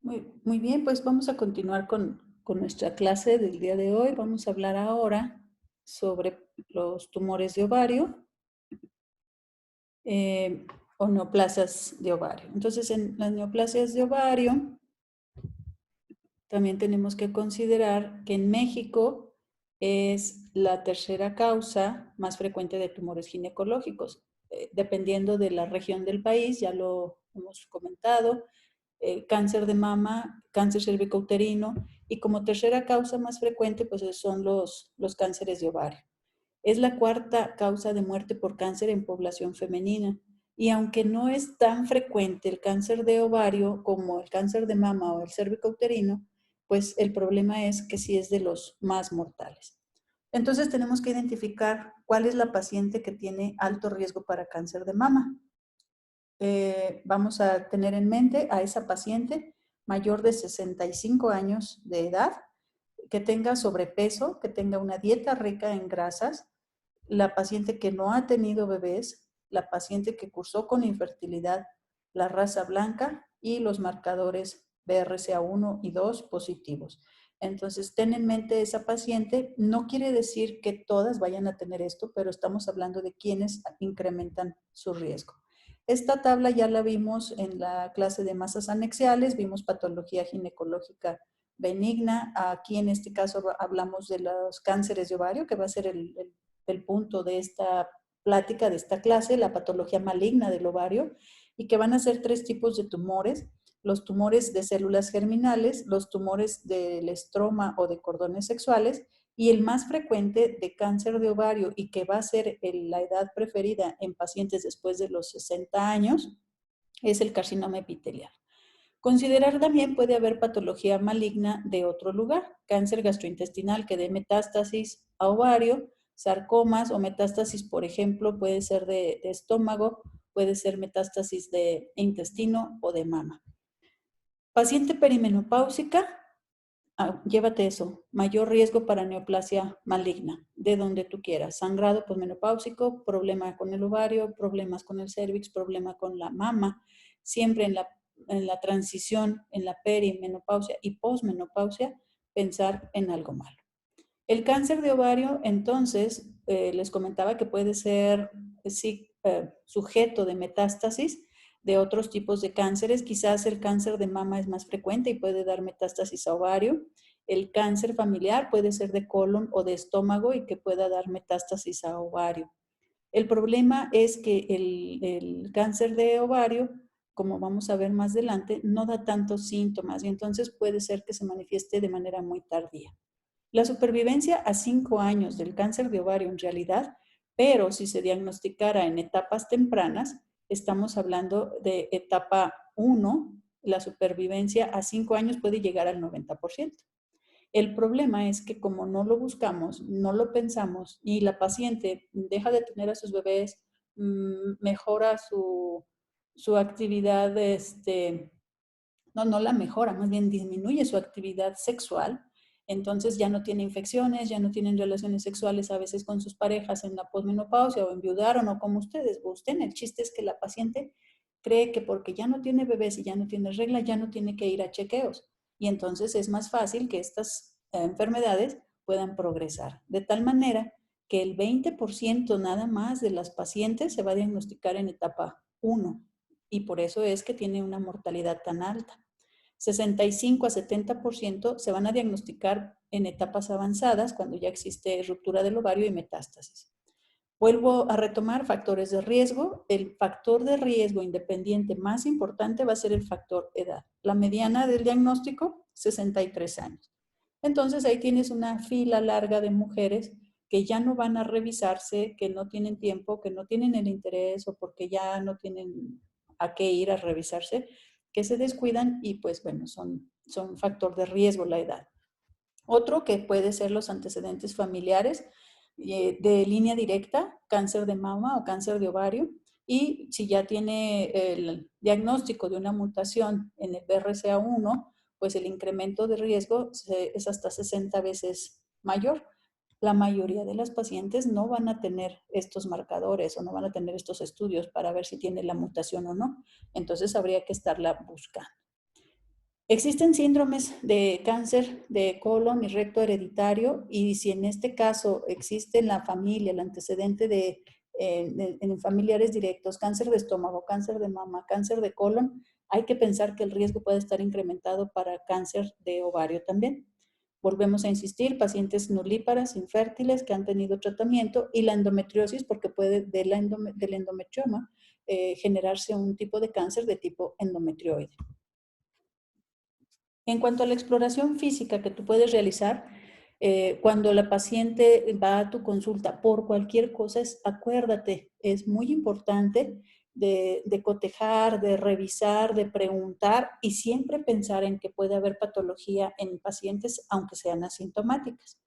Muy bien, pues vamos a continuar con nuestra clase del día de hoy. Vamos a hablar ahora sobre los tumores de ovario eh, o neoplasias de ovario. Entonces, en las neoplasias de ovario, también tenemos que considerar que en México es la tercera causa más frecuente de tumores ginecológicos. Dependiendo de la región del país, ya lo hemos comentado, cáncer de mama, cáncer cervicouterino y como tercera causa más frecuente pues son los cánceres de ovario. Es la cuarta causa de muerte por cáncer en población femenina. Y aunque no es tan frecuente el cáncer de ovario como el cáncer de mama o el cervicouterino, pues el problema es que sí es de los más mortales. Entonces tenemos que identificar cuál es la paciente que tiene alto riesgo para cáncer de mama. Vamos a tener en mente a esa paciente mayor de 65 años de edad, que tenga sobrepeso, que tenga una dieta rica en grasas, la paciente que no ha tenido bebés, la paciente que cursó con infertilidad, la raza blanca y los marcadores BRCA1 y 2 positivos. Entonces, ten en mente esa paciente. No quiere decir que todas vayan a tener esto, pero estamos hablando de quienes incrementan su riesgo. Esta tabla ya la vimos en la clase de masas anexiales, vimos patología ginecológica benigna. Aquí en este caso hablamos de los cánceres de ovario, que va a ser el punto de esta plática, de esta clase, la patología maligna del ovario, y que van a ser tres tipos de tumores: los tumores de células germinales, los tumores del estroma o de cordones sexuales, y el más frecuente de cáncer de ovario y que va a ser la edad preferida en pacientes después de los 60 años es el carcinoma epitelial. Considerar también puede haber patología maligna de otro lugar: cáncer gastrointestinal que dé metástasis a ovario, sarcomas o metástasis, por ejemplo, puede ser de estómago, puede ser metástasis de intestino o de mama. Paciente perimenopáusica, llévate eso: mayor riesgo para neoplasia maligna, de donde tú quieras: sangrado posmenopáusico, problema con el ovario, problemas con el cervix, problema con la mama, siempre en la transición, en la perimenopausia y posmenopausia, pensar en algo malo. El cáncer de ovario, entonces, les comentaba que puede ser sí, sujeto de metástasis de otros tipos de cánceres. Quizás el cáncer de mama es más frecuente y puede dar metástasis a ovario. El cáncer familiar puede ser de colon o de estómago y que pueda dar metástasis a ovario. El problema es que el cáncer de ovario, como vamos a ver más adelante, no da tantos síntomas y entonces puede ser que se manifieste de manera muy tardía. La supervivencia a 5 años del cáncer de ovario en realidad, pero si se diagnosticara en etapas tempranas, estamos hablando de etapa 1, la supervivencia a 5 años puede llegar al 90%. El problema es que como no lo buscamos, no lo pensamos y la paciente deja de tener a sus bebés, mejora su actividad, no la mejora, más bien disminuye su actividad sexual, entonces ya no tiene infecciones, ya no tienen relaciones sexuales a veces con sus parejas en la posmenopausia o enviudaron o como ustedes gusten. El chiste es que la paciente cree que porque ya no tiene bebés y ya no tiene regla, ya no tiene que ir a chequeos. Y entonces es más fácil que estas enfermedades puedan progresar. De tal manera que el 20% nada más de las pacientes se va a diagnosticar en etapa 1 y por eso es que tiene una mortalidad tan alta. 65 a 70% se van a diagnosticar en etapas avanzadas, cuando ya existe ruptura del ovario y metástasis. Vuelvo a retomar factores de riesgo. El factor de riesgo independiente más importante va a ser el factor edad. La mediana del diagnóstico, 63 años. Entonces ahí tienes una fila larga de mujeres que ya no van a revisarse, que no tienen tiempo, que no tienen el interés o porque ya no tienen a qué ir a revisarse, que se descuidan y pues bueno, son factor de riesgo la edad. Otro que puede ser los antecedentes familiares de línea directa, cáncer de mama o cáncer de ovario, y si ya tiene el diagnóstico de una mutación en el BRCA1, pues el incremento de riesgo es hasta 60 veces mayor. La mayoría de las pacientes no van a tener estos marcadores o no van a tener estos estudios para ver si tiene la mutación o no. Entonces habría que estarla buscando. Existen síndromes de cáncer de colon y recto hereditario y si en este caso existe en la familia el antecedente en familiares directos, cáncer de estómago, cáncer de mama, cáncer de colon, hay que pensar que el riesgo puede estar incrementado para cáncer de ovario también. Volvemos a insistir, pacientes nulíparas, infértiles que han tenido tratamiento y la endometriosis porque puede del endometrioma generarse un tipo de cáncer de tipo endometrioide. En cuanto a la exploración física que tú puedes realizar, cuando la paciente va a tu consulta por cualquier cosa, acuérdate, es muy importante de cotejar, de revisar, de preguntar y siempre pensar en que puede haber patología en pacientes, aunque sean asintomáticas.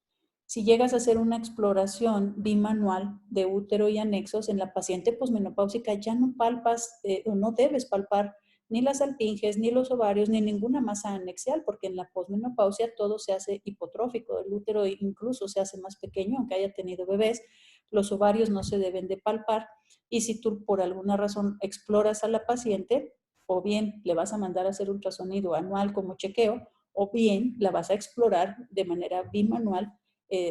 Si llegas a hacer una exploración bimanual de útero y anexos en la paciente posmenopáusica, ya no palpas o no debes palpar ni las alpinges, ni los ovarios, ni ninguna masa anexial, porque en la posmenopausia todo se hace hipotrófico, el útero incluso se hace más pequeño, aunque haya tenido bebés, los ovarios no se deben de palpar, y si tú por alguna razón exploras a la paciente, o bien le vas a mandar a hacer ultrasonido anual como chequeo, o bien la vas a explorar de manera bimanual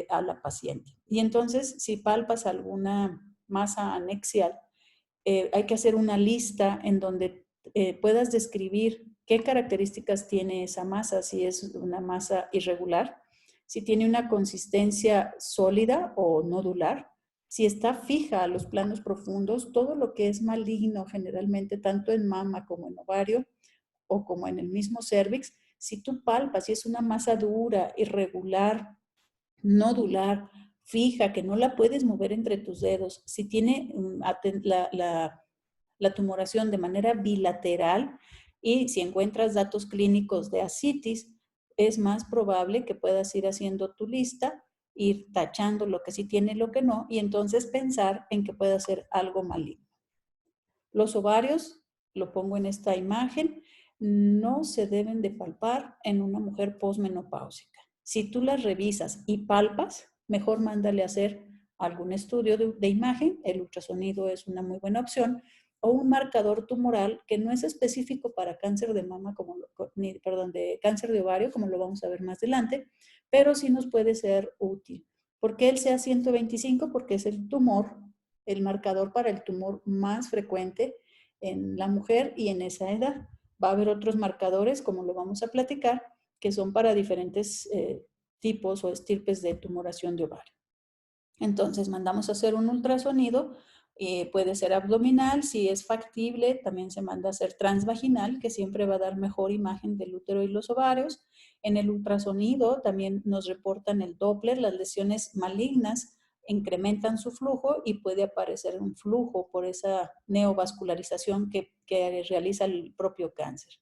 a la paciente. Y entonces, si palpas alguna masa anexial, hay que hacer una lista en donde puedas describir qué características tiene esa masa, si es una masa irregular, si tiene una consistencia sólida o nodular, si está fija a los planos profundos, todo lo que es maligno generalmente, tanto en mama como en ovario o como en el mismo cervix, si tú palpas, si es una masa dura, irregular, nodular, fija, que no la puedes mover entre tus dedos, si tiene la tumoración de manera bilateral y si encuentras datos clínicos de ascitis, es más probable que puedas ir haciendo tu lista, ir tachando lo que sí tiene y lo que no, y entonces pensar en que pueda ser algo maligno. Los ovarios, lo pongo en esta imagen, no se deben de palpar en una mujer posmenopáusica. Si tú las revisas y palpas, mejor mándale a hacer algún estudio de imagen, el ultrasonido es una muy buena opción, o un marcador tumoral que no es específico para cáncer de mama, perdón, de cáncer de ovario, como lo vamos a ver más adelante, pero sí nos puede ser útil. ¿Por qué el CA125? Porque es el marcador para el tumor más frecuente en la mujer y en esa edad. Va a haber otros marcadores, como lo vamos a platicar, que son para diferentes tipos o estirpes de tumoración de ovario. Entonces mandamos a hacer un ultrasonido, puede ser abdominal, si es factible, también se manda a hacer transvaginal, que siempre va a dar mejor imagen del útero y los ovarios. En el ultrasonido también nos reportan el Doppler, las lesiones malignas incrementan su flujo y puede aparecer un flujo por esa neovascularización que realiza el propio cáncer.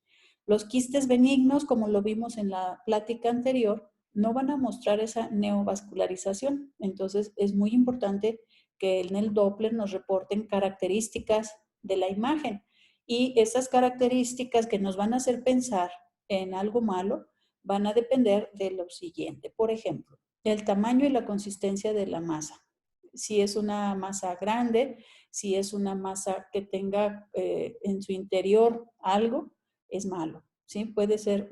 Los quistes benignos, como lo vimos en la plática anterior, no van a mostrar esa neovascularización. Entonces, es muy importante que en el Doppler nos reporten características de la imagen. Y esas características que nos van a hacer pensar en algo malo van a depender de lo siguiente. Por ejemplo, el tamaño y la consistencia de la masa. Si es una masa grande, si es una masa que tenga en su interior algo, es malo. ¿Sí? Puede ser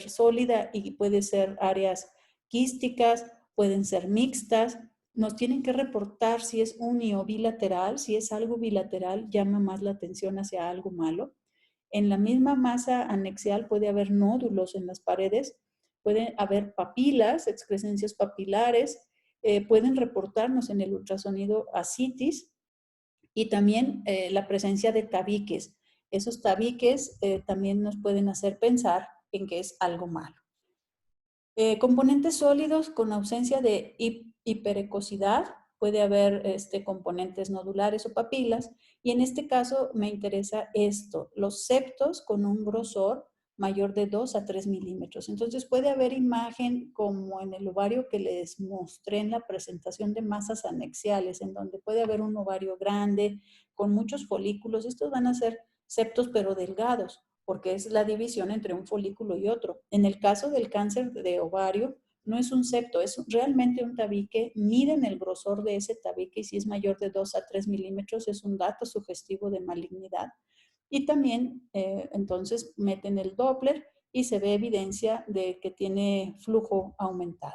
sólida y puede ser áreas quísticas, pueden ser mixtas. Nos tienen que reportar si es uni o bilateral. Si es algo bilateral, llama más la atención hacia algo malo. En la misma masa anexial puede haber nódulos en las paredes, pueden haber papilas, excrescencias papilares, pueden reportarnos en el ultrasonido ascitis y también la presencia de tabiques. Esos tabiques también nos pueden hacer pensar en que es algo malo. Componentes sólidos con ausencia de hiperecosidad, puede haber componentes nodulares o papilas, y en este caso me interesa esto, los septos con un grosor mayor de 2 a 3 milímetros. Entonces puede haber imagen como en el ovario que les mostré en la presentación de masas anexiales, en donde puede haber un ovario grande con muchos folículos. Estos van a ser septos pero delgados, porque es la división entre un folículo y otro. En el caso del cáncer de ovario, no es un septo, es realmente un tabique. Miden el grosor de ese tabique y si es mayor de 2 a 3 milímetros es un dato sugestivo de malignidad. Y también, entonces, meten el Doppler y se ve evidencia de que tiene flujo aumentado.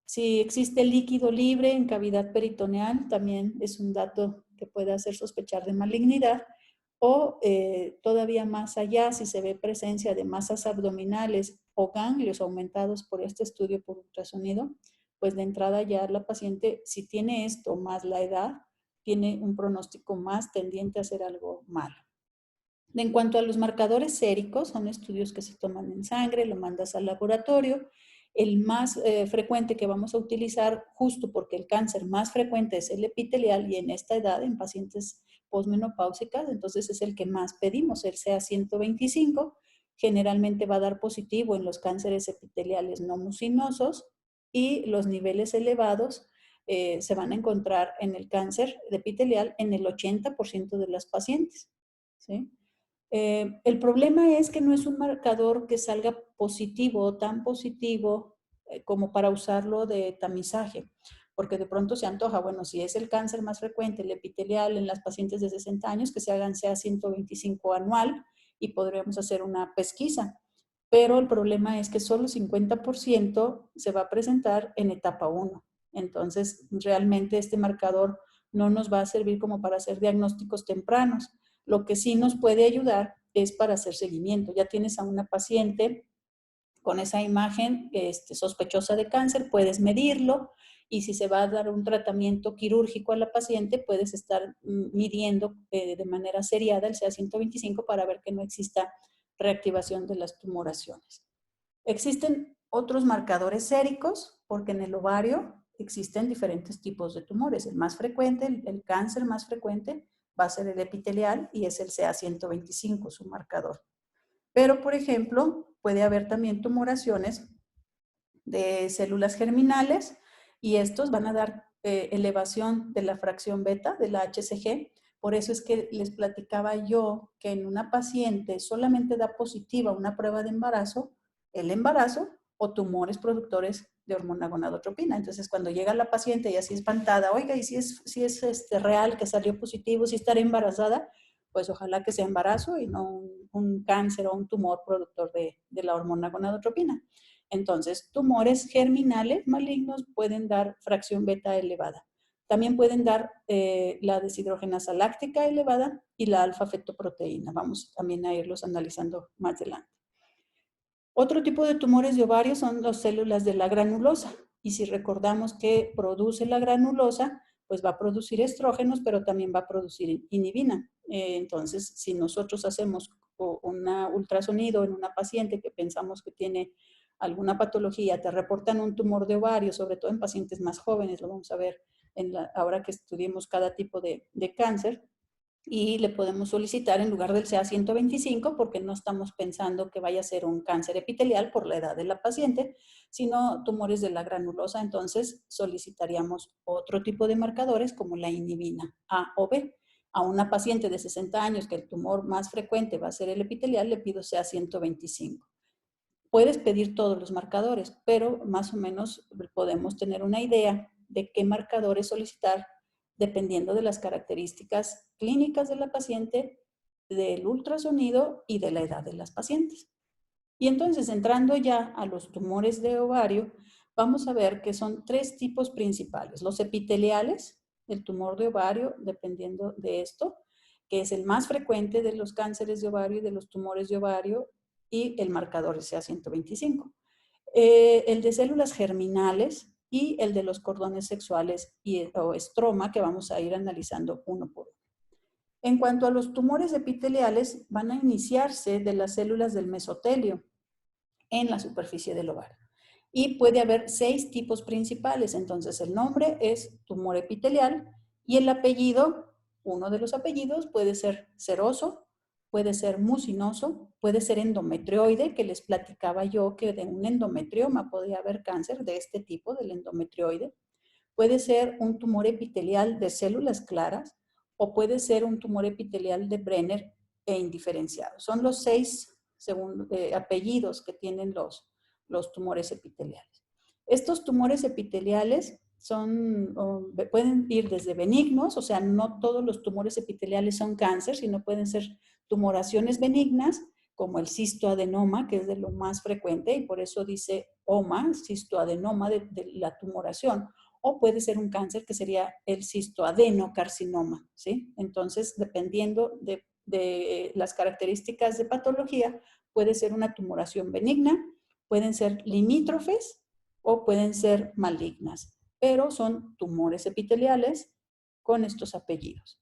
Si existe líquido libre en cavidad peritoneal, también es un dato que puede hacer sospechar de malignidad. O todavía más allá, si se ve presencia de masas abdominales o ganglios aumentados por este estudio por ultrasonido, pues de entrada ya la paciente, si tiene esto más la edad, tiene un pronóstico más tendiente a hacer algo malo. En cuanto a los marcadores séricos, son estudios que se toman en sangre, lo mandas al laboratorio. El más frecuente que vamos a utilizar, justo porque el cáncer más frecuente es el epitelial y en esta edad, en pacientes posmenopáusicas, entonces es el que más pedimos, el CA125. Generalmente va a dar positivo en los cánceres epiteliales no mucinosos y los niveles elevados se van a encontrar en el cáncer epitelial en el 80% de las pacientes, ¿sí? El problema es que no es un marcador que salga positivo o tan positivo como para usarlo de tamizaje, porque de pronto se antoja, bueno, si es el cáncer más frecuente, el epitelial en las pacientes de 60 años, que se hagan CA125 anual y podríamos hacer una pesquisa. Pero el problema es que solo 50% se va a presentar en etapa 1. Entonces, realmente este marcador no nos va a servir como para hacer diagnósticos tempranos. Lo que sí nos puede ayudar es para hacer seguimiento. Ya tienes a una paciente con esa imagen sospechosa de cáncer, puedes medirlo y si se va a dar un tratamiento quirúrgico a la paciente, puedes estar midiendo de manera seriada el CA125 para ver que no exista reactivación de las tumoraciones. Existen otros marcadores séricos porque en el ovario existen diferentes tipos de tumores. El más frecuente, el cáncer más frecuente va a ser el epitelial y es el CA125, su marcador. Pero, por ejemplo, puede haber también tumoraciones de células germinales y estos van a dar elevación de la fracción beta, de la HCG. Por eso es que les platicaba yo que en una paciente solamente da positiva una prueba de embarazo, el embarazo o tumores productores de hormona gonadotropina. Entonces, cuando llega la paciente y así espantada, oiga, ¿y si es real que salió positivo, si estará embarazada? Pues ojalá que sea embarazo y no un cáncer o un tumor productor de la hormona gonadotropina. Entonces, tumores germinales malignos pueden dar fracción beta elevada. También pueden dar la deshidrogenasa láctica elevada y la alfa-fetoproteína. Vamos también a irlos analizando más adelante. Otro tipo de tumores de ovario son las células de la granulosa. Y si recordamos que produce la granulosa, pues va a producir estrógenos, pero también va a producir inhibina. Entonces, si nosotros hacemos un ultrasonido en una paciente que pensamos que tiene alguna patología, te reportan un tumor de ovario, sobre todo en pacientes más jóvenes, lo vamos a ver ahora que estudiemos cada tipo de cáncer, y le podemos solicitar en lugar del CA125 porque no estamos pensando que vaya a ser un cáncer epitelial por la edad de la paciente, sino tumores de la granulosa. Entonces solicitaríamos otro tipo de marcadores como la inhibina A o B. A una paciente de 60 años que el tumor más frecuente va a ser el epitelial, le pido CA125. Puedes pedir todos los marcadores, pero más o menos podemos tener una idea de qué marcadores solicitar dependiendo de las características clínicas de la paciente, del ultrasonido y de la edad de las pacientes. Y entonces, entrando ya a los tumores de ovario, vamos a ver que son tres tipos principales. Los epiteliales, el tumor de ovario, dependiendo de esto, que es el más frecuente de los cánceres de ovario y de los tumores de ovario, y el marcador CA125. El de células germinales y el de los cordones sexuales o estroma, que vamos a ir analizando uno por uno. En cuanto a los tumores epiteliales, van a iniciarse de las células del mesotelio en la superficie del ovario. Y puede haber 6 tipos principales. Entonces, el nombre es tumor epitelial y el apellido, uno de los apellidos puede ser seroso, puede ser mucinoso, puede ser endometrioide, que les platicaba yo que de un endometrioma podría haber cáncer de este tipo, del endometrioide. Puede ser un tumor epitelial de células claras o puede ser un tumor epitelial de Brenner e indiferenciado. Son los 6 apellidos que tienen los tumores epiteliales. Estos tumores epiteliales pueden ir desde benignos, o sea, no todos los tumores epiteliales son cáncer, sino pueden ser tumoraciones benignas, como el cistoadenoma, que es de lo más frecuente, y por eso dice OMA, cistoadenoma de la tumoración, o puede ser un cáncer que sería el cistoadenocarcinoma, ¿sí? Entonces, dependiendo de las características de patología, puede ser una tumoración benigna, pueden ser limítrofes o pueden ser malignas, pero son tumores epiteliales con estos apellidos.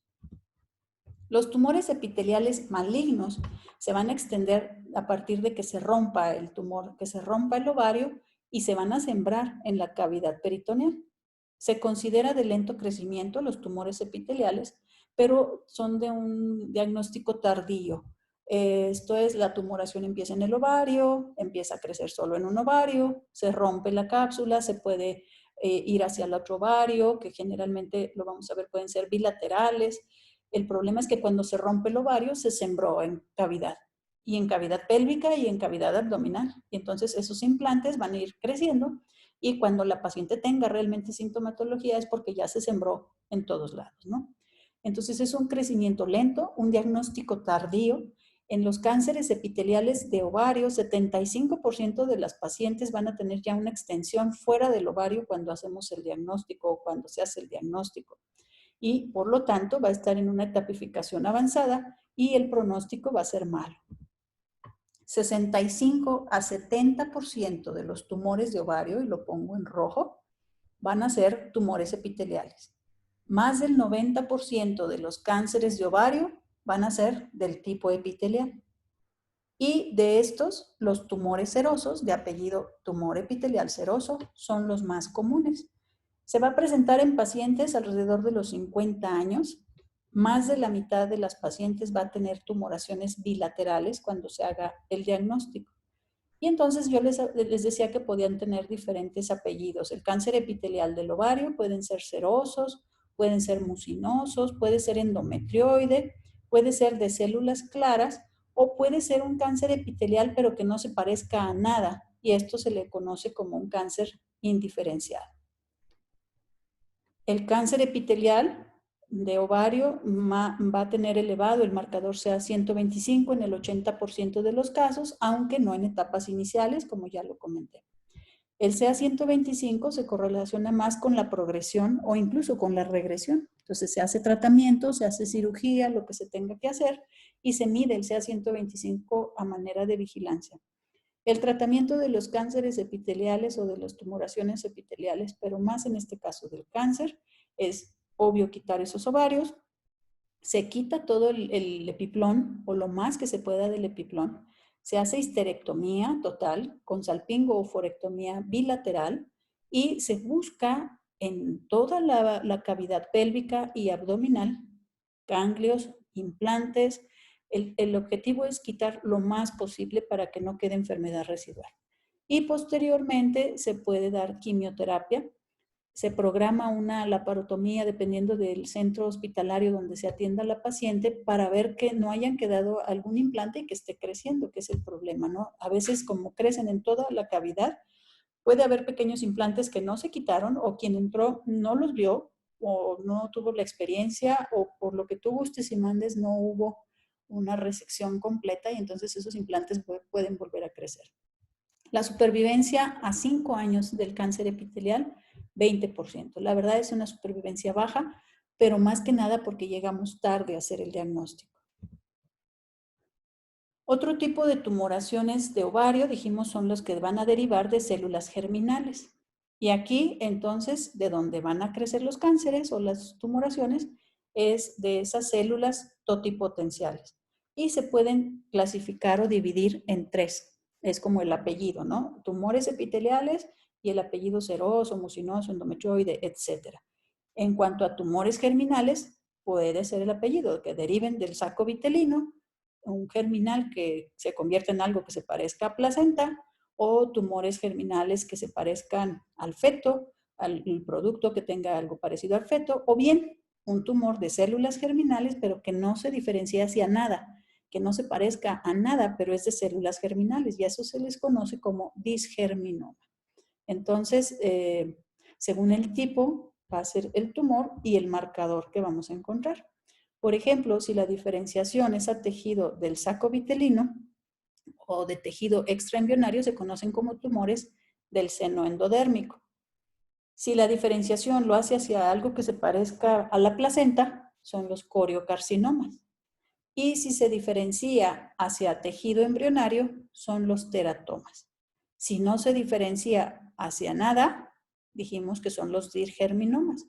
Los tumores epiteliales malignos se van a extender a partir de que se rompa el tumor, que se rompa el ovario y se van a sembrar en la cavidad peritoneal. Se considera de lento crecimiento los tumores epiteliales, pero son de un diagnóstico tardío. Esto es, la tumoración empieza en el ovario, empieza a crecer solo en un ovario, se rompe la cápsula, se puede ir hacia el otro ovario, que generalmente lo vamos a ver, pueden ser bilaterales. El problema es que cuando se rompe el ovario se sembró en cavidad, y en cavidad pélvica y en cavidad abdominal. Y entonces esos implantes van a ir creciendo y cuando la paciente tenga realmente sintomatología es porque ya se sembró en todos lados, ¿no? Entonces es un crecimiento lento, un diagnóstico tardío. En los cánceres epiteliales de ovario, 75% de las pacientes van a tener ya una extensión fuera del ovario cuando hacemos el diagnóstico o cuando se hace el diagnóstico. Y por lo tanto va a estar en una tapificación avanzada y el pronóstico va a ser malo. 65 a 70% de los tumores de ovario, y lo pongo en rojo, van a ser tumores epiteliales. Más del 90% de los cánceres de ovario van a ser del tipo epitelial. Y de estos, los tumores serosos, de apellido tumor epitelial seroso, son los más comunes. Se va a presentar en pacientes alrededor de los 50 años. Más de la mitad de las pacientes va a tener tumoraciones bilaterales cuando se haga el diagnóstico. Y entonces yo les decía que podían tener diferentes apellidos. El cáncer epitelial del ovario pueden ser serosos, pueden ser mucinosos, puede ser endometrioide, puede ser de células claras o puede ser un cáncer epitelial pero que no se parezca a nada, y esto se le conoce como un cáncer indiferenciado. El cáncer epitelial de ovario va a tener elevado el marcador CA125 en el 80% de los casos, aunque no en etapas iniciales, como ya lo comenté. El CA125 se correlaciona más con la progresión o incluso con la regresión. Entonces se hace tratamiento, se hace cirugía, lo que se tenga que hacer, y se mide el CA125 a manera de vigilancia. El tratamiento de los cánceres epiteliales o de las tumoraciones epiteliales, pero más en este caso del cáncer, es obvio quitar esos ovarios. Se quita todo el epiplón o lo más que se pueda del epiplón. Se hace histerectomía total con salpingo o forectomía bilateral y se busca en toda la cavidad pélvica y abdominal ganglios, implantes. El objetivo es quitar lo más posible para que no quede enfermedad residual. Y posteriormente se puede dar quimioterapia. Se programa una laparotomía dependiendo del centro hospitalario donde se atienda a la paciente para ver que no hayan quedado algún implante y que esté creciendo, que es el problema, ¿no? A veces, como crecen en toda la cavidad, puede haber pequeños implantes que no se quitaron o quien entró no los vio o no tuvo la experiencia o por lo que tú gustes y mandes no hubo una resección completa y entonces esos implantes pueden volver a crecer. La supervivencia a 5 años del cáncer epitelial, 20%. La verdad es una supervivencia baja, pero más que nada porque llegamos tarde a hacer el diagnóstico. Otro tipo de tumoraciones de ovario, dijimos, son los que van a derivar de células germinales. Y aquí, entonces, de donde van a crecer los cánceres o las tumoraciones, es de esas células totipotenciales. Y se pueden clasificar o dividir en 3. Es como el apellido, ¿no? Tumores epiteliales y el apellido seroso, mucinoso, endometrioide, etc. En cuanto a tumores germinales, puede ser el apellido, que deriven del saco vitelino, un germinal que se convierte en algo que se parezca a placenta, o tumores germinales que se parezcan al feto, al producto que tenga algo parecido al feto, o bien un tumor de células germinales, pero que no se diferencia hacia nada, que no se parezca a nada, pero es de células germinales, y a eso se les conoce como disgerminoma. Entonces, según el tipo, va a ser el tumor y el marcador que vamos a encontrar. Por ejemplo, si la diferenciación es a tejido del saco vitelino o de tejido extraembrionario, se conocen como tumores del seno endodérmico. Si la diferenciación lo hace hacia algo que se parezca a la placenta, son los coriocarcinomas. Y si se diferencia hacia tejido embrionario, son los teratomas. Si no se diferencia hacia nada, dijimos que son los disgerminomas.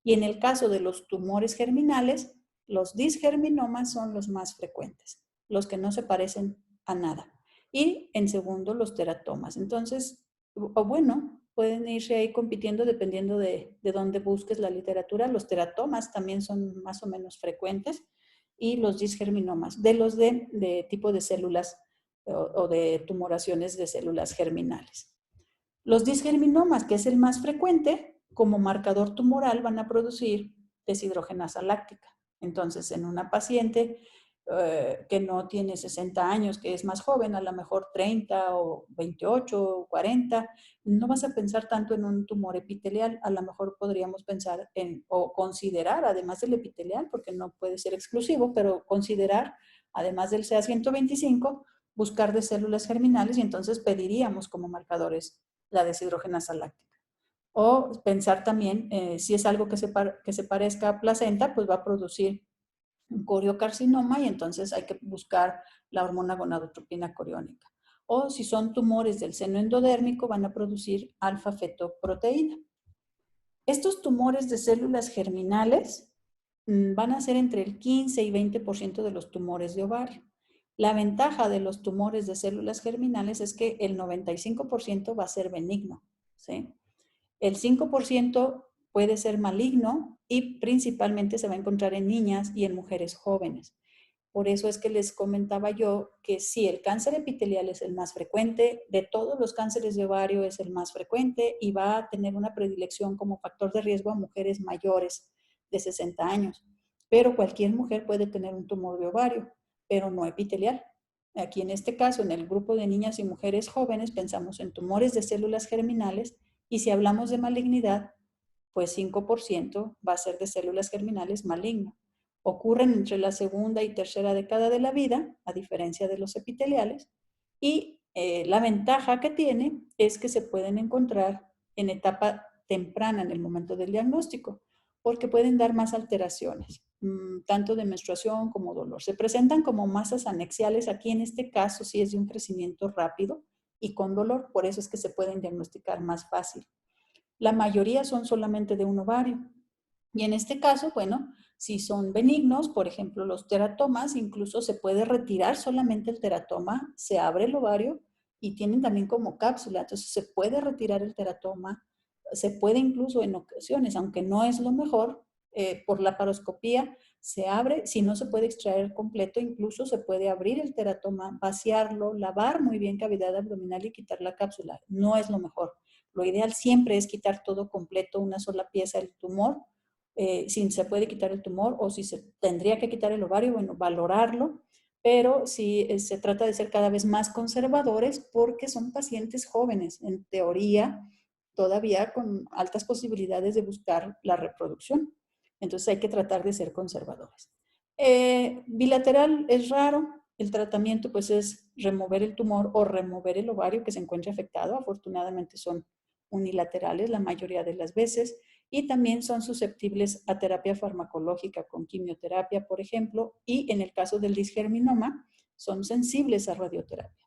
Y en el caso de los tumores germinales, los disgerminomas son los más frecuentes, los que no se parecen a nada. Y en segundo, los teratomas. Entonces, o bueno, pueden irse ahí compitiendo dependiendo de dónde busques la literatura. Los teratomas también son más o menos frecuentes y los disgerminomas, de los de tipo de células o de tumoraciones de células germinales. Los disgerminomas, que es el más frecuente, como marcador tumoral van a producir deshidrogenasa láctica. Entonces, en una paciente que no tiene 60 años, que es más joven, a lo mejor 30 o 28 o 40, no vas a pensar tanto en un tumor epitelial, a lo mejor podríamos pensar en, o considerar, además del epitelial, porque no puede ser exclusivo, pero considerar, además del CA125, buscar de células germinales y entonces pediríamos como marcadores la deshidrogenasa láctica. O pensar también, si es algo que se parezca a placenta, pues va a producir un coriocarcinoma y entonces hay que buscar la hormona gonadotropina coriónica. O si son tumores del seno endodérmico, van a producir alfa-fetoproteína. Estos tumores de células germinales van a ser entre el 15 y 20% de los tumores de ovario. La ventaja de los tumores de células germinales es que el 95% va a ser benigno, ¿sí? El 5% puede ser maligno y principalmente se va a encontrar en niñas y en mujeres jóvenes. Por eso es que les comentaba yo que sí, el cáncer epitelial es el más frecuente, de todos los cánceres de ovario es el más frecuente y va a tener una predilección como factor de riesgo a mujeres mayores de 60 años. Pero cualquier mujer puede tener un tumor de ovario, pero no epitelial. Aquí en este caso, en el grupo de niñas y mujeres jóvenes, pensamos en tumores de células germinales y si hablamos de malignidad, pues 5% va a ser de células germinales maligno. Ocurren entre la segunda y tercera década de la vida, a diferencia de los epiteliales, y la ventaja que tiene es que se pueden encontrar en etapa temprana en el momento del diagnóstico, porque pueden dar más alteraciones, tanto de menstruación como dolor. Se presentan como masas anexiales, aquí en este caso sí es de un crecimiento rápido y con dolor, por eso es que se pueden diagnosticar más fácil. La mayoría son solamente de un ovario. Y en este caso, bueno, si son benignos, por ejemplo, los teratomas, incluso se puede retirar solamente el teratoma, se abre el ovario y tienen también como cápsula, entonces se puede retirar el teratoma, se puede incluso en ocasiones, aunque no es lo mejor, por la paroscopía se abre, si no se puede extraer completo, incluso se puede abrir el teratoma, vaciarlo, lavar muy bien cavidad abdominal y quitar la cápsula. No es lo mejor. Lo ideal siempre es quitar todo completo, una sola pieza del tumor, si se puede quitar el tumor o si se tendría que quitar el ovario, bueno, valorarlo, pero sí se trata de ser cada vez más conservadores porque son pacientes jóvenes, en teoría, todavía con altas posibilidades de buscar la reproducción. Entonces hay que tratar de ser conservadores. Bilateral es raro, el tratamiento pues es remover el tumor o remover el ovario que se encuentre afectado, afortunadamente son unilaterales la mayoría de las veces y también son susceptibles a terapia farmacológica con quimioterapia, por ejemplo, y en el caso del disgerminoma son sensibles a radioterapia.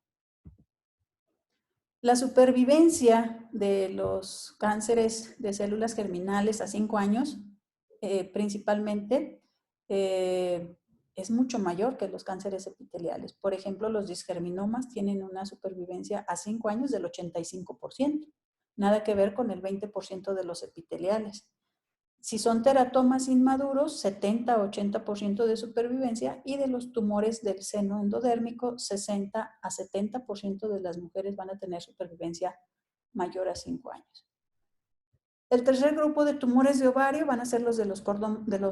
La supervivencia de los cánceres de células germinales a 5 años, principalmente, es mucho mayor que los cánceres epiteliales. Por ejemplo, los disgerminomas tienen una supervivencia a 5 años del 85%, nada que ver con el 20% de los epiteliales. Si son teratomas inmaduros, 70-80% de supervivencia y de los tumores del seno endodérmico, 60-70% de las mujeres van a tener supervivencia mayor a 5 años. El tercer grupo de tumores de ovario van a ser los de los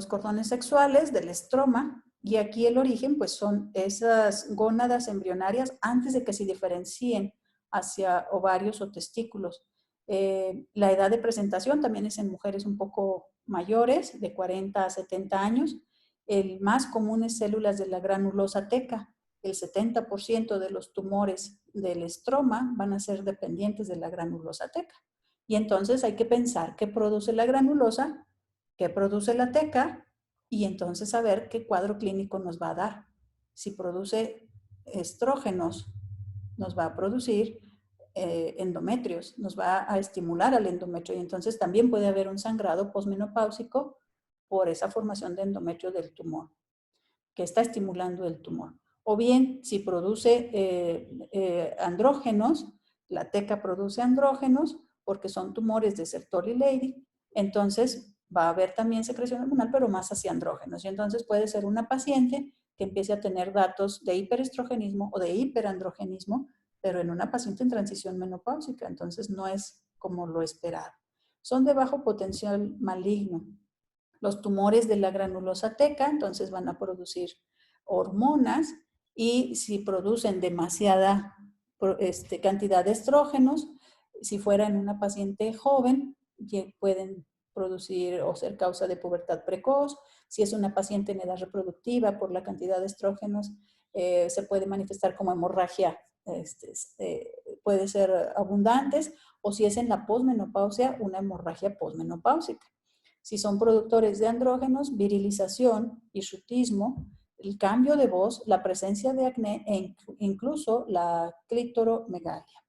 cordones sexuales, del estroma, y aquí el origen pues son esas gónadas embrionarias antes de que se diferencien hacia ovarios o testículos. La edad de presentación también es en mujeres un poco mayores, de 40 a 70 años, El más común es células de la granulosa teca. El 70% de los tumores del estroma van a ser dependientes de la granulosa teca. Y entonces hay que pensar qué produce la granulosa, qué produce la teca, y entonces saber qué cuadro clínico nos va a dar. Si produce estrógenos, nos va a producir endometrios, nos va a estimular al endometrio, y entonces también puede haber un sangrado posmenopáusico por esa formación de endometrio del tumor, que está estimulando el tumor. O bien, si produce andrógenos, la teca produce andrógenos porque son tumores de Sertoli Leydig, entonces va a haber también secreción hormonal, pero más hacia andrógenos. Y entonces puede ser una paciente que empiece a tener datos de hiperestrogenismo o de hiperandrogenismo, pero en una paciente en transición menopáusica, entonces no es como lo esperado. Son de bajo potencial maligno. Los tumores de la granulosa teca, entonces van a producir hormonas, y si producen demasiada cantidad de estrógenos, si fuera en una paciente joven, pueden producir o ser causa de pubertad precoz. Si es una paciente en edad reproductiva, por la cantidad de estrógenos, se puede manifestar como hemorragia, puede ser abundantes, o si es en la posmenopausia, una hemorragia posmenopáusica. Si son productores de andrógenos, virilización, hirsutismo, el cambio de voz, la presencia de acné e incluso la clitoromegalia.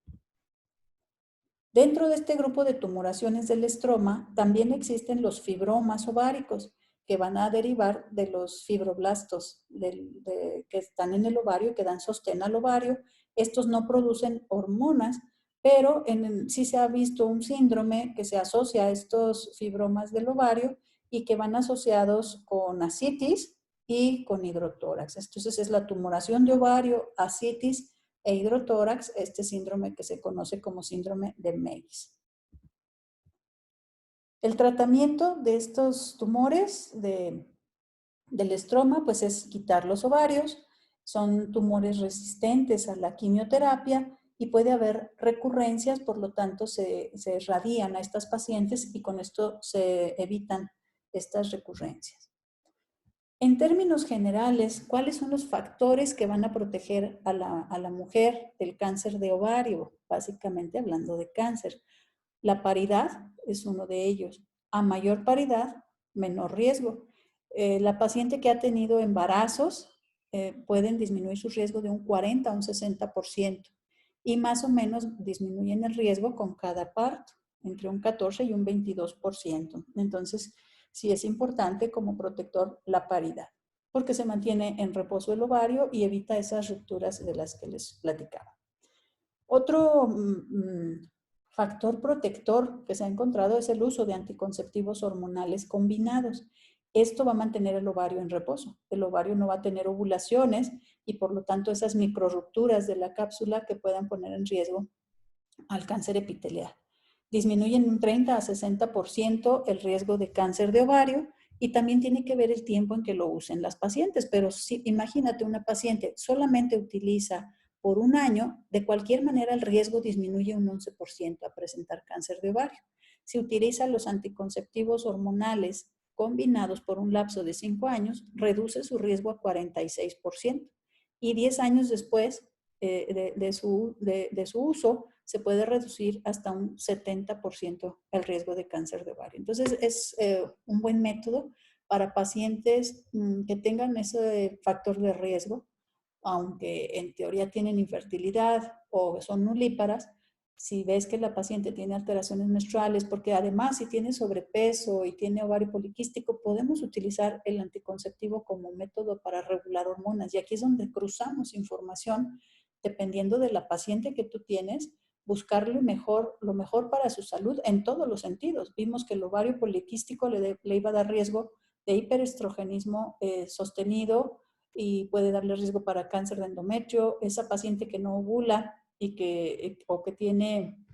Dentro de este grupo de tumoraciones del estroma también existen los fibromas ováricos, que van a derivar de los fibroblastos que están en el ovario, que dan sostén al ovario. Estos no producen hormonas, pero sí se ha visto un síndrome que se asocia a estos fibromas del ovario y que van asociados con ascitis y con hidrotórax. Entonces es la tumoración de ovario, ascitis e hidrotórax, este síndrome que se conoce como síndrome de Meggs. El tratamiento de estos tumores del estroma, pues es quitar los ovarios. Son tumores resistentes a la quimioterapia y puede haber recurrencias, por lo tanto se radian a estas pacientes y con esto se evitan estas recurrencias. En términos generales, ¿cuáles son los factores que van a proteger a la mujer del cáncer de ovario? Básicamente hablando de cáncer. La paridad es uno de ellos. A mayor paridad, menor riesgo. La paciente que ha tenido embarazos pueden disminuir su riesgo de un 40 a un 60%, y más o menos disminuyen el riesgo con cada parto, entre un 14 y un 22%. Entonces, sí es importante como protector la paridad, porque se mantiene en reposo el ovario y evita esas rupturas de las que les platicaba. Otro factor protector que se ha encontrado es el uso de anticonceptivos hormonales combinados. Esto va a mantener el ovario en reposo. El ovario no va a tener ovulaciones y por lo tanto esas microrupturas de la cápsula que puedan poner en riesgo al cáncer epitelial. Disminuyen un 30 a 60% el riesgo de cáncer de ovario, y también tiene que ver el tiempo en que lo usen las pacientes. Pero si imagínate, una paciente solamente utiliza por un año, de cualquier manera el riesgo disminuye un 11% a presentar cáncer de ovario. Si utiliza los anticonceptivos hormonales combinados por un lapso de 5 años, reduce su riesgo a 46%. Y 10 años después de su uso, se puede reducir hasta un 70% el riesgo de cáncer de ovario. Entonces, es un buen método para pacientes que tengan ese factor de riesgo, aunque en teoría tienen infertilidad o son nulíparas. Si ves que la paciente tiene alteraciones menstruales, porque además si tiene sobrepeso y tiene ovario poliquístico, podemos utilizar el anticonceptivo como método para regular hormonas. Y aquí es donde cruzamos información dependiendo de la paciente que tú tienes, buscarle lo mejor para su salud en todos los sentidos. Vimos que el ovario poliquístico le iba a dar riesgo de hiperestrogenismo sostenido, y puede darle riesgo para cáncer de endometrio. Esa paciente que no ovula o que tiene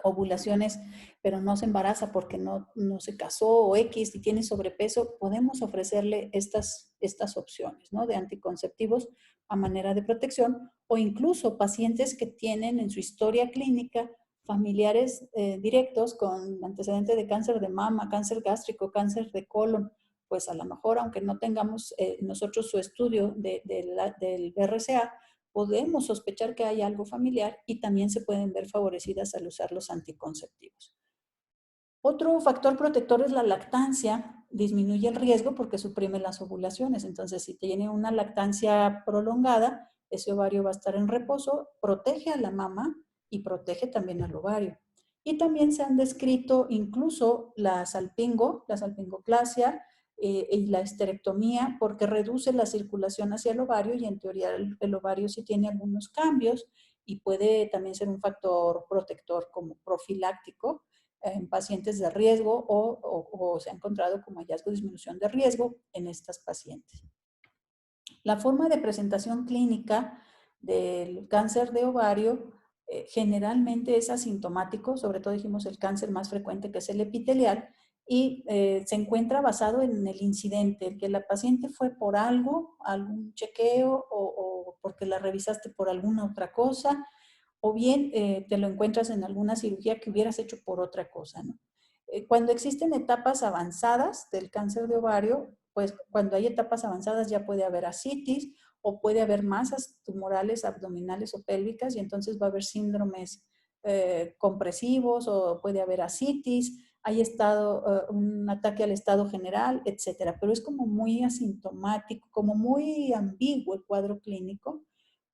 ovulaciones pero no se embaraza porque no se casó o X y tiene sobrepeso, podemos ofrecerle estas opciones, ¿no?, de anticonceptivos a manera de protección, o incluso pacientes que tienen en su historia clínica familiares directos con antecedente de cáncer de mama, cáncer gástrico, cáncer de colon, pues a lo mejor, aunque no tengamos nosotros su estudio del BRCA, podemos sospechar que hay algo familiar y también se pueden ver favorecidas al usar los anticonceptivos. Otro factor protector es la lactancia. Disminuye el riesgo porque suprime las ovulaciones. Entonces, si tiene una lactancia prolongada, ese ovario va a estar en reposo, protege a la mama y protege también al ovario. Y también se han descrito incluso la salpingoclasia y la esterectomía, porque reduce la circulación hacia el ovario y en teoría el ovario sí tiene algunos cambios y puede también ser un factor protector como profiláctico en pacientes de riesgo o se ha encontrado como hallazgo de disminución de riesgo en estas pacientes. La forma de presentación clínica del cáncer de ovario generalmente es asintomático, sobre todo dijimos el cáncer más frecuente que es el epitelial, y se encuentra basado en el incidente, que la paciente fue por algo, algún chequeo o porque la revisaste por alguna otra cosa, o bien te lo encuentras en alguna cirugía que hubieras hecho por otra cosa, ¿no? Cuando existen etapas avanzadas del cáncer de ovario, pues cuando hay etapas avanzadas ya puede haber ascitis o puede haber masas tumorales abdominales o pélvicas y entonces va a haber síndromes compresivos o puede haber ascitis, hay un ataque al estado general, etcétera. Pero es como muy asintomático, como muy ambiguo el cuadro clínico.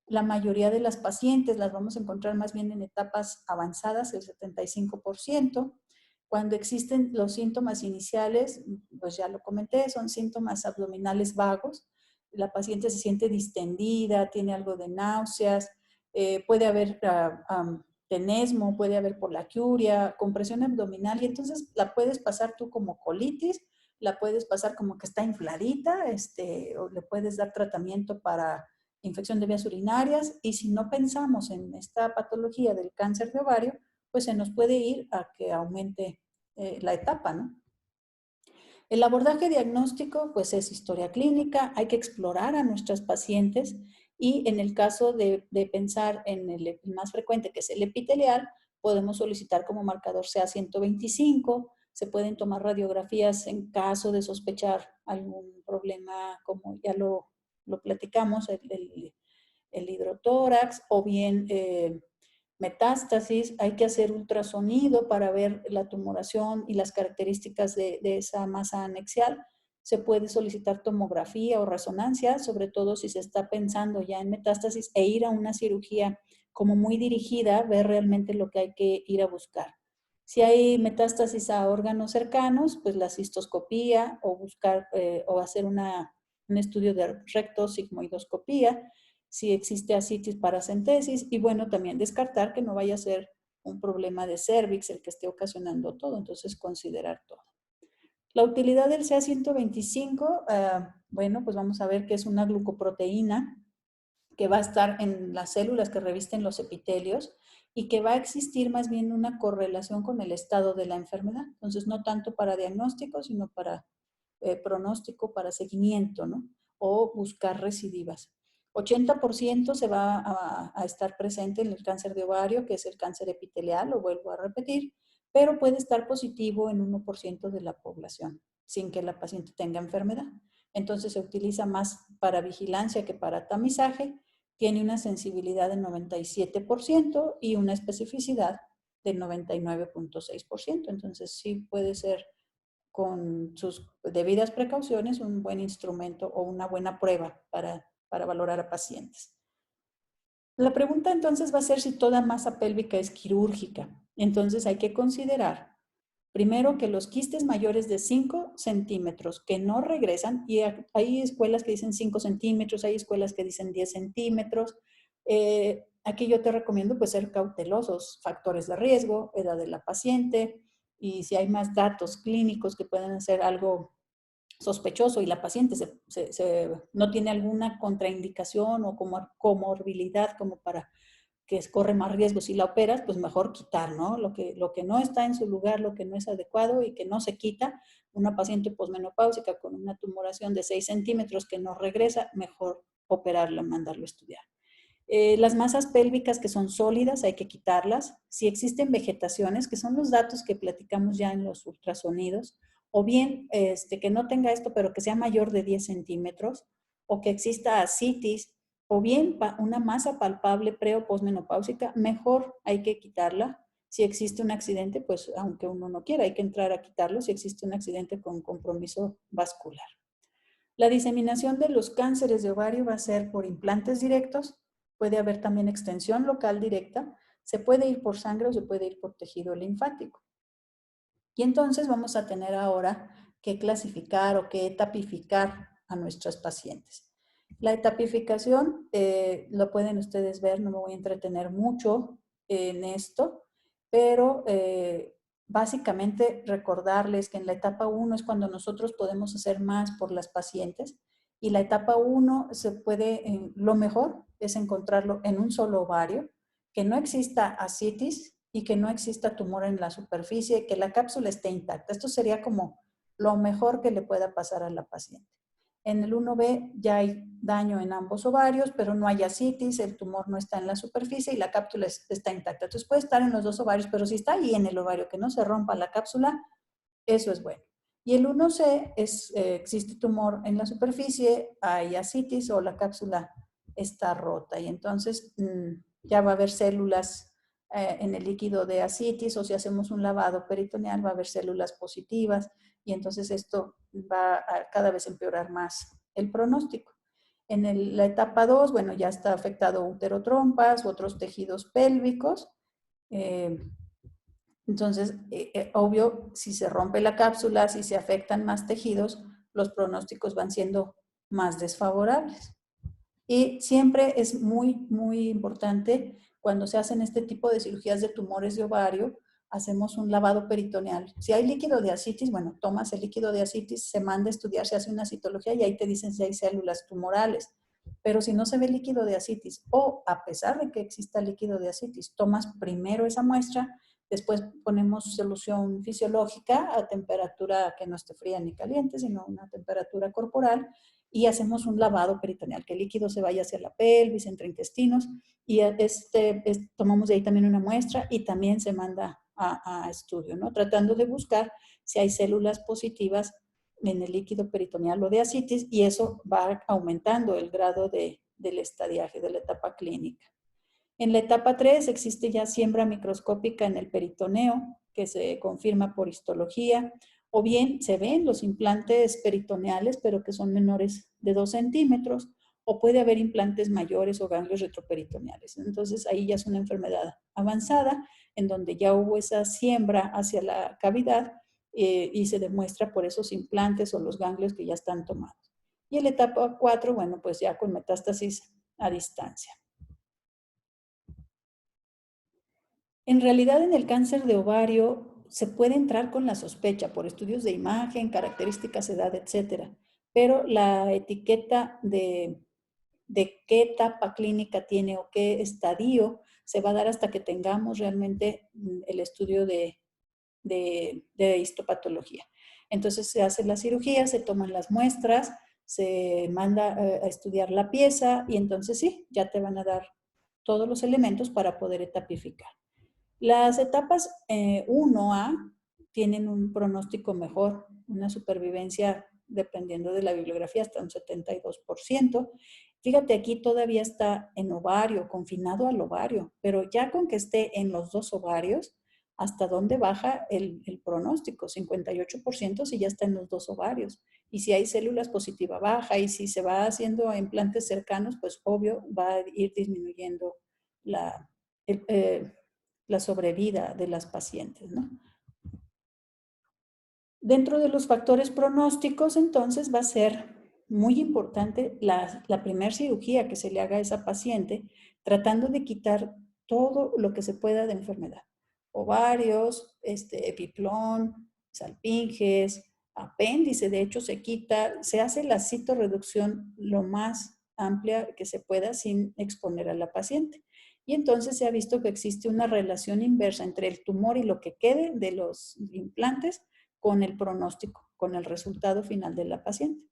La mayoría de las pacientes las vamos a encontrar más bien en etapas avanzadas, el 75%. Cuando existen los síntomas iniciales, pues ya lo comenté, son síntomas abdominales vagos. La paciente se siente distendida, tiene algo de náuseas, puede haber tenesmo, puede haber polaquiuria, compresión abdominal y entonces la puedes pasar tú como colitis, la puedes pasar como que está infladita, o le puedes dar tratamiento para infección de vías urinarias y si no pensamos en esta patología del cáncer de ovario, pues se nos puede ir a que aumente la etapa, ¿no? El abordaje diagnóstico, pues es historia clínica, hay que explorar a nuestras pacientes y en el caso de pensar en el más frecuente, que es el epitelial, podemos solicitar como marcador CA125, se pueden tomar radiografías en caso de sospechar algún problema, como ya lo platicamos, el hidrotórax, o bien metástasis, hay que hacer ultrasonido para ver la tumoración y las características de esa masa anexial. Se puede solicitar tomografía o resonancia, sobre todo si se está pensando ya en metástasis, e ir a una cirugía como muy dirigida, ver realmente lo que hay que ir a buscar. Si hay metástasis a órganos cercanos, pues la cistoscopía o buscar o hacer un estudio de rectosigmoidoscopía, si existe ascitis paracentesis y bueno, también descartar que no vaya a ser un problema de cervix el que esté ocasionando todo, entonces considerar todo. La utilidad del CA125, bueno, pues vamos a ver que es una glucoproteína que va a estar en las células que revisten los epitelios y que va a existir más bien una correlación con el estado de la enfermedad. Entonces, no tanto para diagnóstico, sino para pronóstico, para seguimiento, ¿no? O buscar recidivas. 80% se va a estar presente en el cáncer de ovario, que es el cáncer epitelial, lo vuelvo a repetir, pero puede estar positivo en 1% de la población, sin que la paciente tenga enfermedad. Entonces se utiliza más para vigilancia que para tamizaje, tiene una sensibilidad del 97% y una especificidad del 99.6%. Entonces sí puede ser con sus debidas precauciones un buen instrumento o una buena prueba para valorar a pacientes. La pregunta entonces va a ser si toda masa pélvica es quirúrgica. Entonces hay que considerar primero que los quistes mayores de 5 centímetros que no regresan, y hay escuelas que dicen 5 centímetros, hay escuelas que dicen 10 centímetros. Aquí yo te recomiendo pues ser cautelosos, factores de riesgo, edad de la paciente, y si hay más datos clínicos que pueden hacer algo sospechoso y la paciente no tiene alguna contraindicación o comorbilidad como para que corre más riesgo si la operas, pues mejor quitar, ¿no? Lo que no está en su lugar, lo que no es adecuado y que no se quita. Una paciente posmenopáusica con una tumoración de 6 centímetros que no regresa, mejor operarla, mandarlo a estudiar. Las masas pélvicas que son sólidas hay que quitarlas. Si existen vegetaciones, que son los datos que platicamos ya en los ultrasonidos, o bien que no tenga esto, pero que sea mayor de 10 centímetros, o que exista ascitis, o bien una masa palpable pre o posmenopáusica, mejor hay que quitarla. Si existe un accidente, pues aunque uno no quiera, hay que entrar a quitarlo si existe un accidente con compromiso vascular. La diseminación de los cánceres de ovario va a ser por implantes directos, puede haber también extensión local directa, se puede ir por sangre o se puede ir por tejido linfático. Y entonces vamos a tener ahora que clasificar o que etapificar a nuestras pacientes. La etapificación lo pueden ustedes ver, no me voy a entretener mucho en esto, pero básicamente recordarles que en la etapa 1 es cuando nosotros podemos hacer más por las pacientes y la etapa 1 se puede, lo mejor es encontrarlo en un solo ovario, que no exista ascitis y que no exista tumor en la superficie, que la cápsula esté intacta. Esto sería como lo mejor que le pueda pasar a la paciente. En el 1B ya hay daño en ambos ovarios, pero no hay ascitis, el tumor no está en la superficie y la cápsula está intacta. Entonces puede estar en los dos ovarios, pero si está ahí en el ovario, que no se rompa la cápsula, eso es bueno. Y el 1C es, existe tumor en la superficie, hay ascitis o la cápsula está rota y entonces ya va a haber células en el líquido de ascitis o si hacemos un lavado peritoneal va a haber células positivas y entonces esto va a cada vez empeorar más el pronóstico. En la etapa 2, bueno, ya está afectado uterotrompas, otros tejidos pélvicos. Entonces, obvio, si se rompe la cápsula, si se afectan más tejidos, los pronósticos van siendo más desfavorables. Y siempre es muy, muy importante cuando se hacen este tipo de cirugías de tumores de ovario, hacemos un lavado peritoneal. Si hay líquido de ascitis, bueno, tomas el líquido de ascitis, se manda a estudiar, se hace una citología y ahí te dicen si hay células tumorales. Pero si no se ve líquido de ascitis o a pesar de que exista líquido de ascitis, tomas primero esa muestra, después ponemos solución fisiológica a temperatura que no esté fría ni caliente, sino una temperatura corporal y hacemos un lavado peritoneal, que el líquido se vaya hacia la pelvis, entre intestinos, y tomamos de ahí también una muestra y también se manda a estudio, ¿no? Tratando de buscar si hay células positivas en el líquido peritoneal o de ascitis, y eso va aumentando el grado del estadiaje, de la etapa clínica. En la etapa 3 existe ya siembra microscópica en el peritoneo, que se confirma por histología, o bien se ven los implantes peritoneales, pero que son menores de 2 centímetros, o puede haber implantes mayores o ganglios retroperitoneales. Entonces ahí ya es una enfermedad avanzada, en donde ya hubo esa siembra hacia la cavidad y se demuestra por esos implantes o los ganglios que ya están tomados. Y en la etapa 4, bueno, pues ya con metástasis a distancia. En realidad, en el cáncer de ovario se puede entrar con la sospecha por estudios de imagen, características, edad, etcétera, pero la etiqueta de qué etapa clínica tiene o qué estadio se va a dar hasta que tengamos realmente el estudio de histopatología. Entonces se hace la cirugía, se toman las muestras, se manda a estudiar la pieza y entonces sí, ya te van a dar todos los elementos para poder etapificar. Las etapas 1A tienen un pronóstico mejor, una supervivencia, dependiendo de la bibliografía, hasta un 72%. Fíjate, aquí todavía está en ovario, confinado al ovario, pero ya con que esté en los dos ovarios, ¿hasta dónde baja el pronóstico? 58% si ya está en los dos ovarios. Y si hay células positiva baja y si se va haciendo implantes cercanos, pues obvio va a ir disminuyendo la, la sobrevida de las pacientes, ¿no? Dentro de los factores pronósticos, entonces, va a ser muy importante la primera cirugía que se le haga a esa paciente, tratando de quitar todo lo que se pueda de enfermedad. Ovarios, epiplón, salpinges, apéndice, de hecho se quita, se hace la citorreducción lo más amplia que se pueda sin exponer a la paciente. Y entonces se ha visto que existe una relación inversa entre el tumor y lo que quede de los implantes con el pronóstico, con el resultado final de la paciente.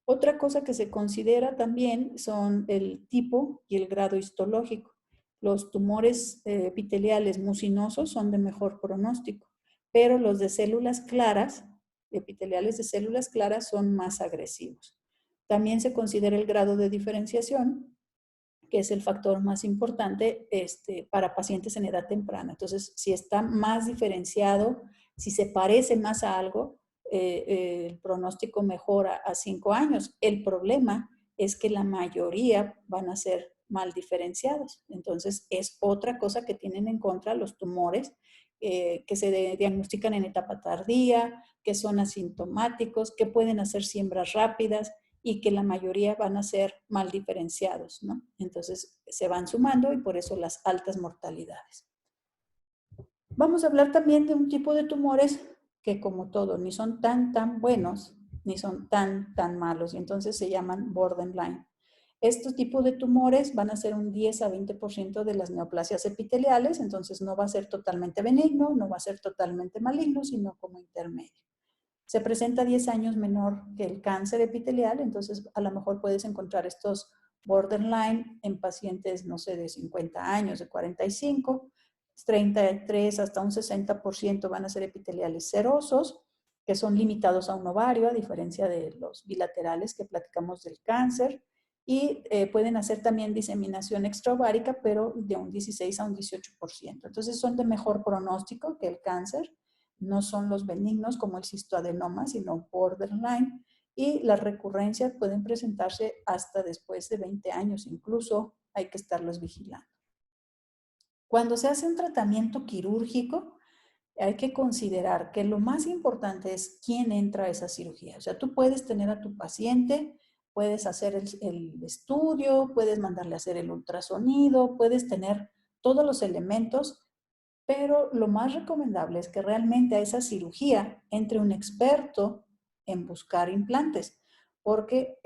Otra cosa que se considera también son el tipo y el grado histológico. Los tumores epiteliales mucinosos son de mejor pronóstico, pero los de células claras epiteliales de células claras son más agresivos. También se considera el grado de diferenciación, que es el factor más importante para pacientes en edad temprana. Entonces, si está más diferenciado, si se parece más a algo, el pronóstico mejora a 5 años. El problema es que la mayoría van a ser mal diferenciados. Entonces, es otra cosa que tienen en contra los tumores que se diagnostican en etapa tardía, que son asintomáticos, que pueden hacer siembras rápidas y que la mayoría van a ser mal diferenciados, ¿no? Entonces se van sumando y por eso las altas mortalidades. Vamos a hablar también de un tipo de tumores que, como todo, ni son tan buenos ni son tan malos, y entonces se llaman borderline. Estos tipos de tumores van a ser un 10 a 20% de las neoplasias epiteliales, entonces no va a ser totalmente benigno, no va a ser totalmente maligno, sino como intermedio. Se presenta 10 años menor que el cáncer epitelial, entonces a lo mejor puedes encontrar estos borderline en pacientes, no sé, de 50 años, de 45, 33 hasta un 60% van a ser epiteliales serosos, que son limitados a un ovario, a diferencia de los bilaterales que platicamos del cáncer, y pueden hacer también diseminación extraovárica, pero de un 16 a un 18%. Entonces son de mejor pronóstico que el cáncer, no son los benignos como el cistoadenoma, sino borderline, y las recurrencias pueden presentarse hasta después de 20 años, incluso hay que estarlos vigilando. Cuando se hace un tratamiento quirúrgico, hay que considerar que lo más importante es quién entra a esa cirugía. O sea, tú puedes tener a tu paciente, puedes hacer el estudio, puedes mandarle a hacer el ultrasonido, puedes tener todos los elementos, pero lo más recomendable es que realmente a esa cirugía entre un experto en buscar implantes, porque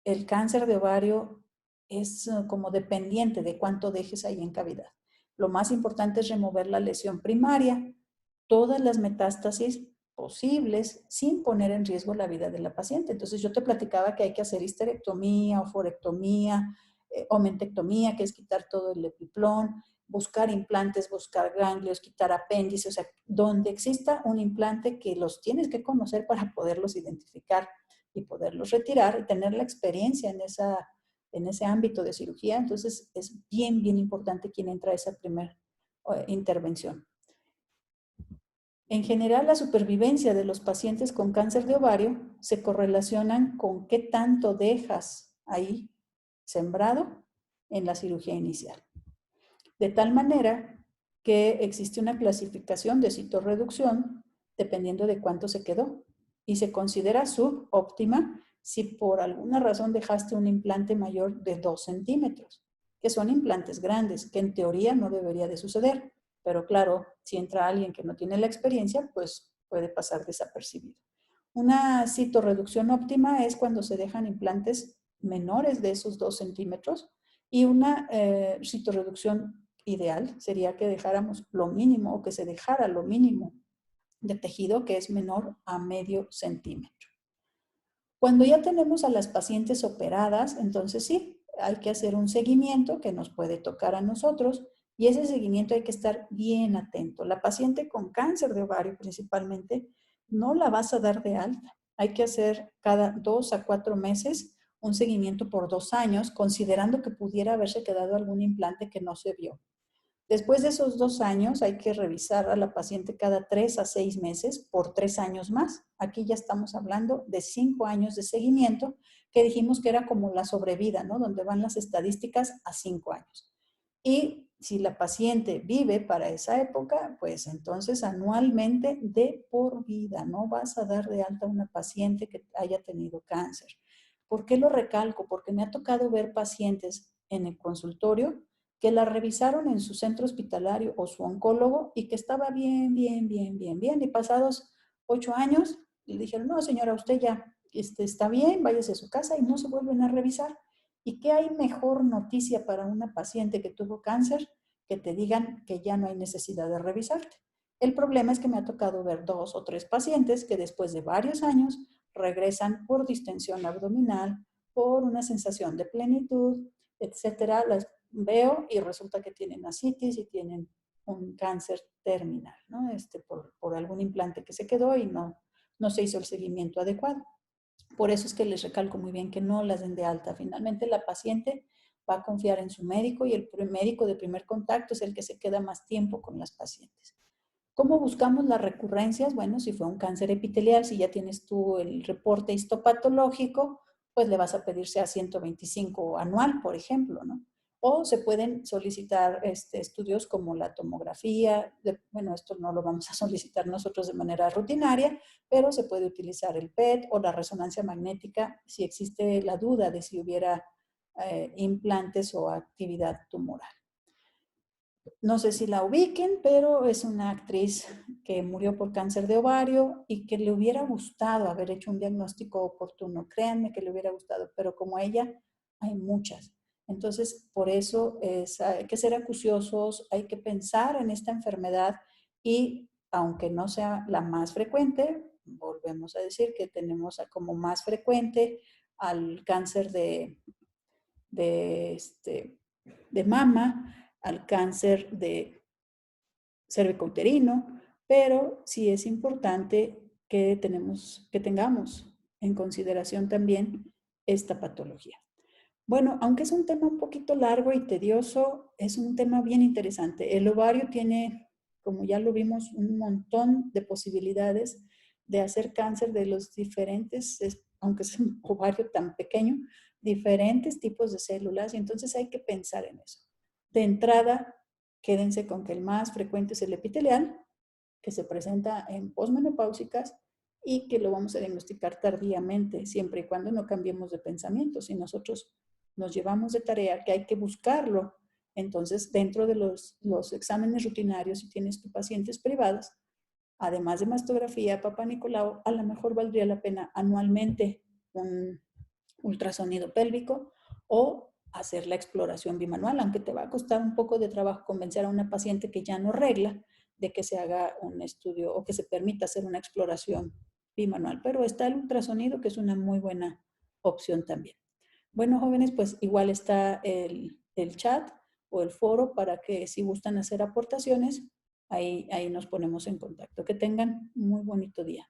el cáncer de ovario es como dependiente de cuánto dejes ahí en cavidad. Lo más importante es remover la lesión primaria, todas las metástasis posibles sin poner en riesgo la vida de la paciente. Entonces yo te platicaba que hay que hacer histerectomía, oforectomía, omentectomía, que es quitar todo el epiplón, buscar implantes, buscar ganglios, quitar apéndices, o sea, donde exista un implante que los tienes que conocer para poderlos identificar y poderlos retirar y tener la experiencia en ese ámbito de cirugía. Entonces es bien importante quien entra a esa primera intervención. En general, la supervivencia de los pacientes con cáncer de ovario se correlacionan con qué tanto dejas ahí sembrado en la cirugía inicial. De tal manera que existe una clasificación de citorreducción dependiendo de cuánto se quedó y se considera subóptima si por alguna razón dejaste un implante mayor de 2 centímetros, que son implantes grandes, que en teoría no debería de suceder, pero claro, si entra alguien que no tiene la experiencia, pues puede pasar desapercibido. Una citorreducción óptima es cuando se dejan implantes menores de esos 2 centímetros, y una citorreducción ideal sería que dejáramos lo mínimo o que se dejara lo mínimo de tejido, que es menor a medio centímetro. Cuando ya tenemos a las pacientes operadas, entonces sí, hay que hacer un seguimiento que nos puede tocar a nosotros, y ese seguimiento hay que estar bien atento. La paciente con cáncer de ovario principalmente no la vas a dar de alta. Hay que hacer cada 2 a 4 meses un seguimiento por 2 años, considerando que pudiera haberse quedado algún implante que no se vio. Después de esos 2 años hay que revisar a la paciente cada 3 a 6 meses por 3 años más. Aquí ya estamos hablando de 5 años de seguimiento, que dijimos que era como la sobrevida, ¿no? Donde van las estadísticas a 5 años. Y si la paciente vive para esa época, pues entonces anualmente de por vida. No vas a dar de alta a una paciente que haya tenido cáncer. ¿Por qué lo recalco? Porque me ha tocado ver pacientes en el consultorio que la revisaron en su centro hospitalario o su oncólogo y que estaba bien. Y pasados 8 años, le dijeron, no señora, usted ya está bien, váyase a su casa, y no se vuelven a revisar. ¿Y qué hay mejor noticia para una paciente que tuvo cáncer? Que te digan que ya no hay necesidad de revisarte. El problema es que me ha tocado ver 2 o 3 pacientes que después de varios años regresan por distensión abdominal, por una sensación de plenitud, etcétera. Las veo y resulta que tienen ascitis y tienen un cáncer terminal, ¿no? Por algún implante que se quedó y no no se hizo el seguimiento adecuado. Por eso es que les recalco muy bien que no las den de alta. Finalmente la paciente va a confiar en su médico y el médico de primer contacto es el que se queda más tiempo con las pacientes. ¿Cómo buscamos las recurrencias? Bueno, si fue un cáncer epitelial, si ya tienes tú el reporte histopatológico, pues le vas a pedir sea 125 anual, por ejemplo, ¿no? O se pueden solicitar estudios como la tomografía. Bueno, esto no lo vamos a solicitar nosotros de manera rutinaria, pero se puede utilizar el PET o la resonancia magnética si existe la duda de si hubiera implantes o actividad tumoral. No sé si la ubiquen, pero es una actriz que murió por cáncer de ovario y que le hubiera gustado haber hecho un diagnóstico oportuno. Créanme que le hubiera gustado, pero como ella, hay muchas. Entonces, por eso hay que ser acuciosos, hay que pensar en esta enfermedad y aunque no sea la más frecuente, volvemos a decir que tenemos como más frecuente al cáncer de, de mama, al cáncer de cervicouterino, pero sí es importante que tengamos en consideración también esta patología. Bueno, aunque es un tema un poquito largo y tedioso, es un tema bien interesante. El ovario tiene, como ya lo vimos, un montón de posibilidades de hacer cáncer de los diferentes, aunque es un ovario tan pequeño, diferentes tipos de células, y entonces hay que pensar en eso. De entrada, quédense con que el más frecuente es el epitelial, que se presenta en posmenopáusicas y que lo vamos a diagnosticar tardíamente, siempre y cuando no cambiemos de pensamiento. Si nosotros nos llevamos de tarea que hay que buscarlo, entonces dentro de los exámenes rutinarios, si tienes tus pacientes privadas, además de mastografía, Papá Nicolau, a lo mejor valdría la pena anualmente un ultrasonido pélvico o hacer la exploración bimanual, aunque te va a costar un poco de trabajo convencer a una paciente que ya no regla de que se haga un estudio o que se permita hacer una exploración bimanual. Pero está el ultrasonido, que es una muy buena opción también. Bueno, jóvenes, pues igual está el chat o el foro para que si gustan hacer aportaciones, ahí nos ponemos en contacto. Que tengan un muy bonito día.